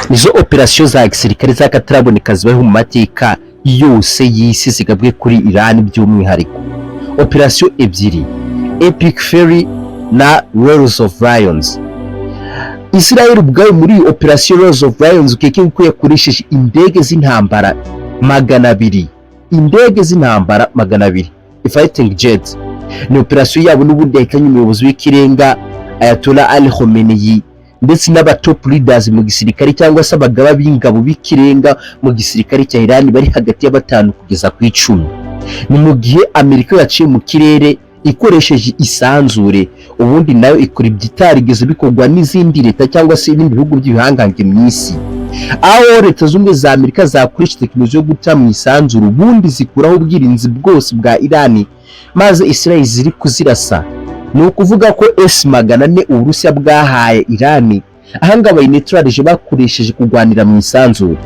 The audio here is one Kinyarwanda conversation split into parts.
nizo operation za gisirikare z'akataraboneka zibaho mu mateka yose y'isi zigabwe kuri Iran by'umwihariko. Operation ebyiri, Epic Fury na Wars of Lions. Israel ubwayo muri Operation Wars of Lions ukeke ko yakoresheje indege z'intambara 200, indege z'intambara 200, fighting jets. Ni operation yabo n'ubundi yahitanye umuyobozi w'ikirenga Ayatollah Ali Khamenei ndetse n'aba top leaders mu gisirikare cyangwa se abagaba b'ingabo b'ikirenga mu gisirikare cya Iran bari hagati ya 5 kugeza ku 10. Ni mu gihe Amerika yaciye mu kirere ikoresheje isanzure, ubundi nayo ikora ibyitarigeze bikorwa n'izindi leta cyangwa se ibindi bihugu by'ibihangange mu isi. Aho leta z'umwe za Amerika zakoresha tekinoloji yo guca mu isanzure ubundi zikuraho ubwirinzi bwose bwa Iran, maze Israel ziri kuzirasa. Ni ukuvuga ko S-400 Uburusiya bwahaye Iran ahanga bayineutralije bakoresheje kugwanira mu isanzure.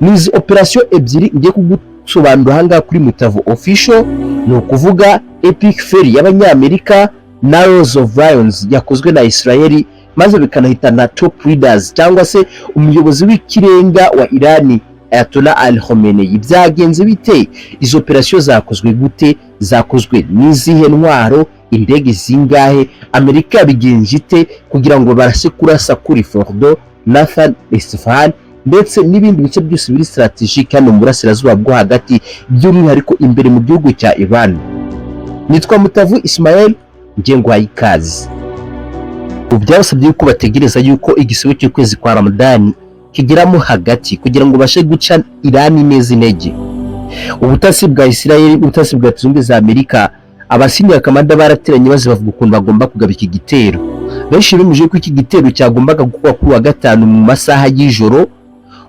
Nizi operation ebyiri ngiye kugusobanura hanga kuri Mutavu official, ni ukuvuga Epic Fury y'Abanyamerika na Wars of Lions yakozwe na Israel, maze bikanahitana top leaders cyangwa se umuyobozi w'ikirenga wa Iran Ayatollah Ali Khamenei. Byagenze bite? Izo operation zakozwe gute? Zakozwe n'izihe ntwaro? Indege zingahe? Amerika bigenje ite kugira ngo barase kurasa kuri Fordo, Nathan, Isfahan ndetse n'ibindi bice byose biri strategique hano mu burasirazuba bwo hagati by'umwihariko imbere mu gihugu cya Iran. Nitwa Mutavu Ismael, ngiye ngwaye ikaze. Byabasabye ko bategereza yuko igisibo cy'ukwezi kwa Ramadan kigeramo hagati kugira ngo bashe guca Iran neza intege. Ubutasi bwa Israel, ubutasi bwa Zunze za Amerika, abasiniya kamanda barateranye baze bavuga ukuntu bagomba kugaba iki gitero. Benshi bemuje ko iki gitero cyagombaga gukwa kuri wa gatanu mu masaha y'ijoro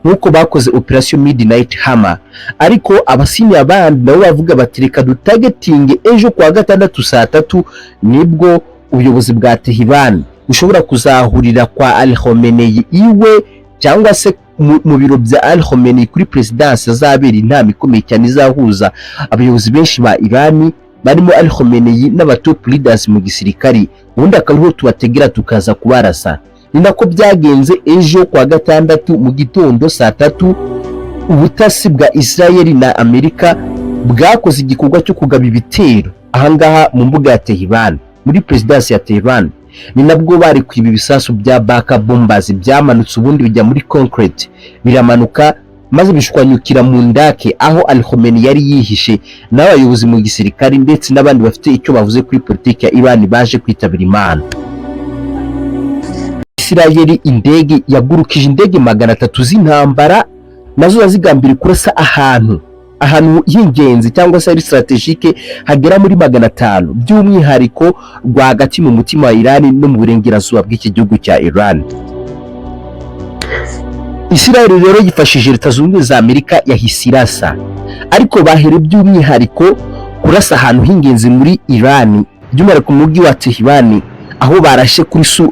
nkuko bakoze Operation Midnight Hammer, ariko abasiniya bandi nabo bavuga batireka dutargeting ejo kwa gatandatu saa 3 nibwo ubuyobozi bwa Tehran ushobora kuzahurira kwa Ali Khamenei iwe cyangwa se mu biro bya Ali Khamenei kuri presidence azabera inama ikomeye cyane izahuza abayobozi benshi ba Iran barimo Ali Khamenei n'aba top leaders mu gisirikari, ubundi akariho tubategera tukaza kubarasa. Ni nako byagenze ejo kwa gatandatu mu gitondo saa 3 ubutasi bwa Israel na Amerika bwakoze igikorwa cyo kugaba ibitero ahangaha mu mbuga ya Tehran muri presidence ya Tehran. Ni nabwo bari kwiba ibisasu bya baka bombas byamanutse ubundi bijya muri concrete, biramanuka maze bishwanyukira mu ndake aho Ali Khamenei yari yihishe n'abayobozi mu gisirikari ndetse n'abandi bafite icyo bavuze kuri politiki ya Iran baje kwitabira Imana. Israel indege yagurukije indege 300 z'intambara nazo zigambira kurasa ahantu y'ingenzi cyangwa se ari strategique hagera muri 500 by'umwihariko rwagati mu mutima wa Iran no mu burengerazuba bw'iki gihugu cya Iran. Israel rero yifashije leta zunze za Amerika yahise irasa, ariko bahere by'umwihariko kurasa ahantu h'ingenzi muri Iran by'umwihariko mu mujyi wa Tehran aho barashe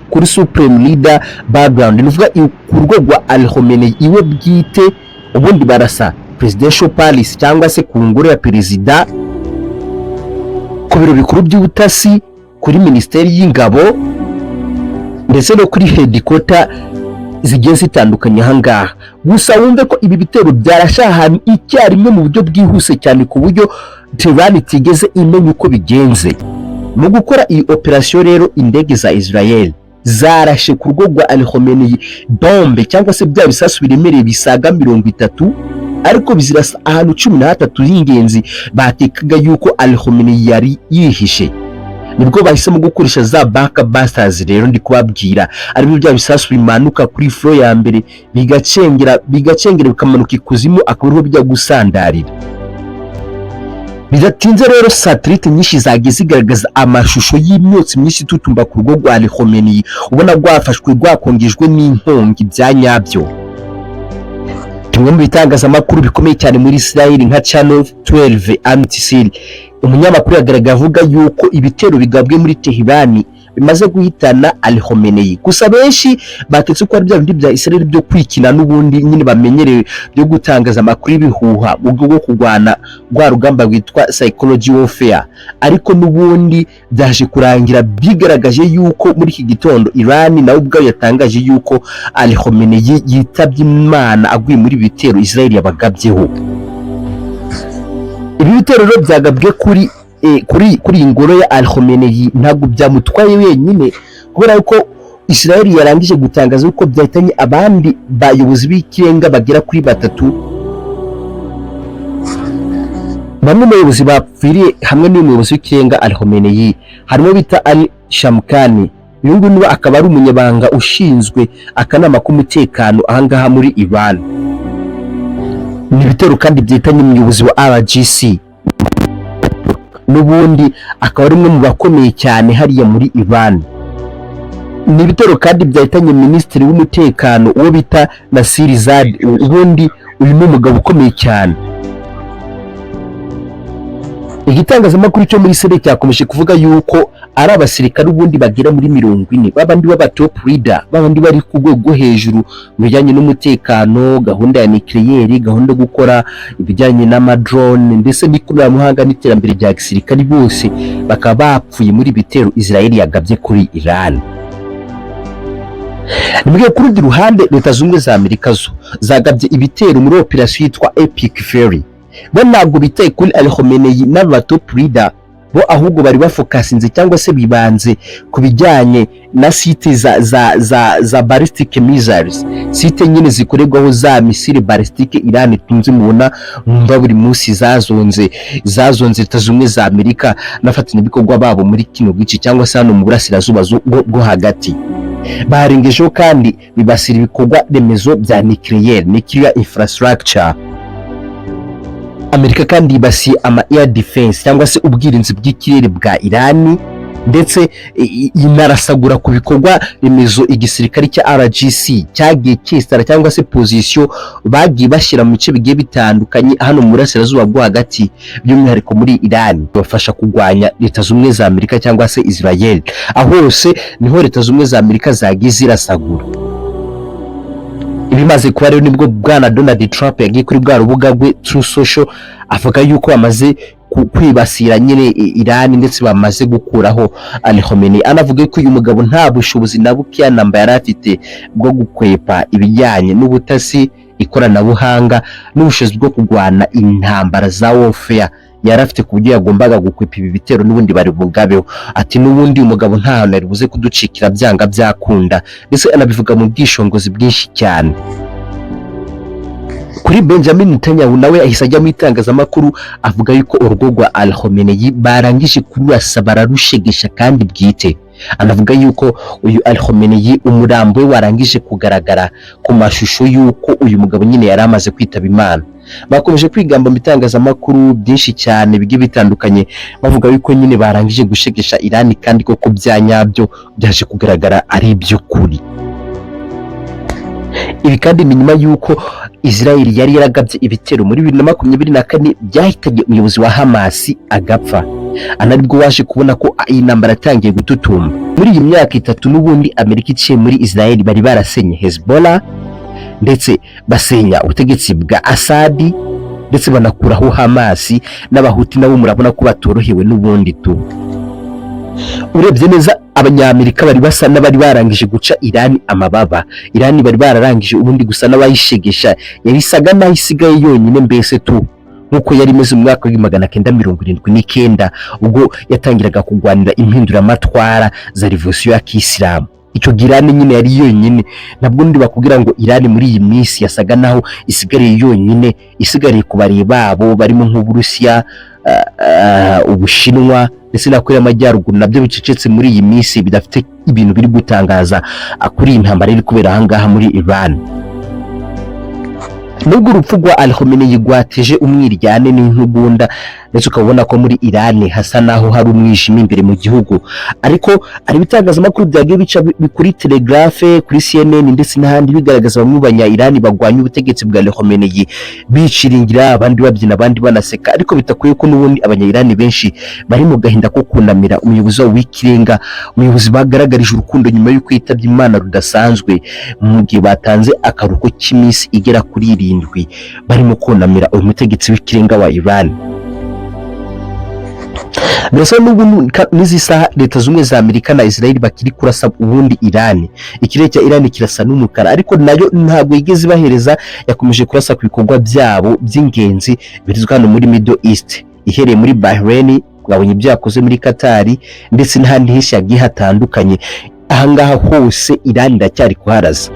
kuri supreme leader background, nuvuga kurwo rwa Ali Khamenei iwe bwite, ubundi barasa presidential palace cyangwa se ku ngoro ya perezida, ku biro bikuru by'ubutasi, kuri ministeri y'ingabo ndetse no kuri headquarter zigiye zitandukanye hangaha. Gusa wumve ko ibi bitero byarasha ahantu icyarimwe mu buryo bwihuse cyane ku buryo Tehran itigeze imenya uko bigenze. Mu gukora iyi operation rero indege za Israel zarashe ku rugo rwa Ali Khamenei bombe cyangwa se bya bisasu biremereye bisaga 30, ariko bizirasa ahantu 13 y'ingenzi batekaga yuko Ali Khamenei yari yihishe. Nibwo bahisemo gukoresha za baka busters rero ndi kubabwira, ari byo bisasu bimanuka kuri floor ya mbere bigacengera bikamanuka ikuzimu akaburiho bijya gusandarira. Bidatinze rero satellite nyinshi zagiye zigaragaza amashusho y'imyotsi myinshi tutumba ku rugo rwa Ali Khamenei, ubona rwafashwe rwakongejwe n'inkongi bya nyabyo. Tumwe mu bitangazamakuru bikomeye cyane muri Israel nka Channel 12 Antisir, umunyamakuru yagaragaza avuga yuko ibitero bigabwe muri Tehran bimaze guhitana Ali Khamenei. Gusa benshi batetse ko ari bya bindi bya Israel byo kwikina n'ubundi nyine bamenyereye byo gutangaza amakuru y'ibihuha mu bwo bwo kurwana rwa rugamba rwitwa psychology warfare, ariko n'ubundi byaje kurangira bigaragaje yuko muri iki gitondo Iran nawe ubwayo yatangaje yuko Ali Khamenei yitabye Imana aguye muri bitero Israel yabagabyeho. Ibi bitero rero byagabwe kuri ingoro ya Ali Khamenei ntabwo byamutwaye wenyine, kubera yuko Israel yarangije gutangaza uko byahitanye abandi bayobozi b'ikirenga bagera kuri batatu. Bamwe mu bayobozi bapfiriye hamwe n'umuyobozi w'ikirenga Ali Khamenei harimo bita Ali Shamkhani. Uyu nguyu akaba ari umunyabanga ushinzwe akanama k'umutekano ahangaha muri Iran. Ni ibitero kandi byahitanye umuyobozi wa RGC, n'ubundi akaba ari umwe mu bakomeye cyane hariya muri Iran. Ni ibitero kandi byahitanye minisitiri w'umutekano uwo bita Nasir Zad, ubundi uyu ni umugabo ukomeye cyane. Igitangazamakuru cyo muri Israel cyakomeje kuvuga yuko ari abasirikare ubundi bagera muri 40 babandi baba top leader, babandi bari ku rwego hejuru mu bijyanye n'umutekano, gahunda ya nucleaire, gahunda gukora ibijyanye n'amadrone ndetse n'ikoranabuhanga n'iterambere rya gisirikare, bose bakaba bapfuye muri bitero Israel yagabye kuri Iran. Nibwo ku rundi ruhande Leta Zunze za Amerika zo zagabye ibitero muri operation yitwa Epic Fury. Bo ntabwo bitaye kuri Ali Khamenei n'aba top leader, bo ahubwo bari bafokasinze cyangwa se bibanze ku bijyanye na site za ballistic missiles, site nyine zikorerwaho za misile ballistic Iran tunze mubona mwumva buri munsi zazonze Leta Zunze za Amerika nafatanya ibikorwa babo muri kino gice cyangwa se hano mu burasirazuba bwo hagati. Barengejeho kandi bibasira ibikorwa remezo bya nuclear infrastructure. Amerika kandi yibasiye ama air defense cyangwa se ubwirinzi bw'ikirere bwa Iran, ndetse inarasagura ku bikorwa remezo igisirikare cya RGC cyagiye kisara cyangwa se position bagiye bashyira mu bice bigiye bitandukanye hano mu burasirazuba bwo hagati, by'umwihariko muri Iran, bafasha kugwanya Leta Zunze za Amerika cyangwa se Israel. Aho hose niho Leta Zunze za Amerika zagiye zirasagura. Ibimaze kuba rero nibwo bwana Donald Trump yagiye kuri bwa rubuga rwe Truth Social avuga yuko bamaze kwibasira nyine Iran ndetse bamaze gukuraho Ali Khamenei. Anavuga ko uyu mugabo nta bushobozi na buke namba yari afite bwo gukwepa ibijyanye n'ubutasi, ikoranabuhanga n'ubushobozi bwo kugwana intambara za warfare yari afite ku buryo yagombaga gukwepa ibi bitero n'ubundi bari bugabeho. Ati n'ubundi umugabo nta hantu ari buze kuducikira byanga byakunda, ndetse anabivuga mu bwishongozi bwinshi cyane. Kuri Benjamin Netanyahu nawe ahise ajya mu itangazamakuru avuga yuko urugo rwa Ali Khamenei barangije kurasa bararushegesha kandi bwite. Anavuga yuko uyu Ali Khamenei umurambo we warangije kugaragara ku mashusho yuko uyu mugabo nyine yari amaze kwitaba Imana. Bakomeje kwigamba mu itangazamakuru byinshi cyane bigiye bitandukanye bavuga yuko nyine barangije gushegesha Iran kandi koko byanyabyo byaje kugaragara ari iby'ukuri. Ibi kandi ni nyuma yuko Israel yari yaragabye ibitero muri 2024 byahitanye umuyobozi wa Hamas agapfa. Anaribwo waje kubona ko iyi ntambara yatangiye gututumba. Muri iyi myaka 3 n'ubundi Amerika iciye muri Israel bari barasenye Hezbollah, ndetse basenya ubutegetsi bwa Assad, ndetse banakuraho Hamas n'abahuti nabo murabona ko batorohewe n'ubundi tu. Urebye neza abanyamerika bari basa n'abari barangije guca Iran amababa. Iran bari bararangije ubundi gusa n'abayishegesha, yarisaga naho isigaye yonyine mbese tu, nkuko yari imeze mu mwaka wa 1979 ubwo yatangiraga kugwanira impinduramatwara za revolution ya Kisilamu. Icyo Iran nyine yari yonyine, nabwo ndi bakubwira ngo Iran muri iyi minsi yasaga naho isigariye yonyine, isigariye ku bari babo barimo nk'Uburusiya, Ubushinwa ndetse na Korea y'Amajyaruguru, nabyo bicecetse muri iyi minsi bidafite ibintu biri gutangaza kuri iyi ntambara iri kubera ahangaha muri Iran. Nubwo urupfu rwa Ali Khamenei rwateje umwiryane n'intugunda ndetse ukabona ko muri Iran hasa naho hari umwijima imbere mu gihugu. Ariko ari ibitangazamakuru byagiye bica kuri Telegraphe, kuri CNN ndetse n'ahandi bigaragaza bamwe banya Iran bagwanya ubutegetsi bwa Khamenei biciringira, abandi babyina, abandi banaseka, ariko bitakuye ko n'ubundi abanya Iran benshi bari mu gahinda ko kunamira umuyobozi w'ikirenga, umuyobozi bagaragarije urukundo nyuma yo kwitabye Imana rudasanzwe, mu gihe batanze akaruko cy'iminsi igera kuri 7 barimo kunamira uyu mutegetsi w'ikirenga wa Iran. Mbese n'ubu n'izi saha Leta Zunze za Amerika na Israel bakiri kurasa ubundi Iran, ikirere cya Iran kirasa n'umukara, ariko nayo ntabwo yigeze bahereza, yakomeje kurasa ku bikorwa byabo by'ingenzi birizwa hano muri Middle East, ihereye muri Bahrain, mwabonye ibyakoze muri Qatar ndetse n'ahandi henshi hagiye hatandukanye. Ahangaha hose Iran iracyari kuharaza.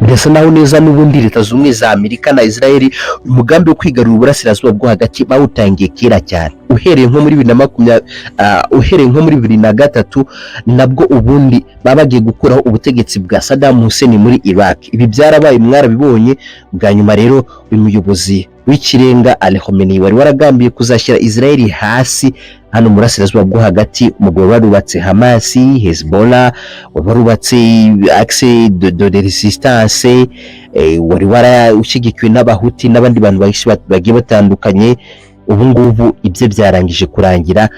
Birasa naho neza n'ubundi Leta Zunze za Amerika na Israel umugambi wo kwigarura uburasirazuba bwo hagati bawutangiye kera cyane, uhereye nko muri 2023 nabwo ubundi babagiye gukuraho ubutegetsi bwa Saddam Hussein muri Iraq. Ibi byarabaye mwarabibonye. Bwa nyuma rero uyu muyobozi w'ikirenga Khamenei wari waragambiye kuzashyira Israel hasi hano mu burasirazuba bwo hagati, umugabo warubatse Hamas, Hezbollah, warubatse Axe de Resistance, wari warashyigikiwe n'abahuti n'abandi bantu bagiye batandukanye. Ubu ngubu ibye byarangije kurangira,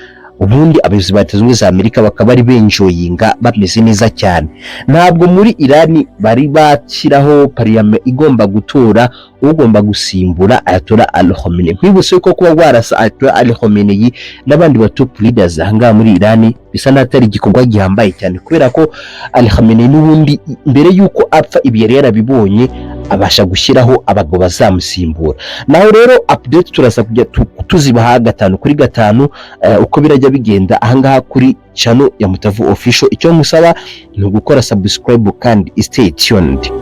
ubundi abayobozi ba Leta Zunze za Amerika bakaba ari benjoyinga bameze neza cyane. Ntabwo muri Iran bari bashyiraho parliament igomba gutora ugomba gusimbura Ayatollah Khamenei. Kwibutse ko kuba warasa Ayatollah Khamenei n'abandi ba top leaders hanga muri Iran bisa natari igikorwa gihambaye cyane, kubera ko Khamenei n'ubundi mbere yuko apfa ibi yari yarabibonye abasha gushyiraho abagabo bazamusimbura. Naho rero update turasa kujya tuzibaha 5 kuri 5 uko birajya bigenda ahangaha kuri channel ya Mutavu Official. Icyo musaba ni ugukora subscribe kandi stay tuned.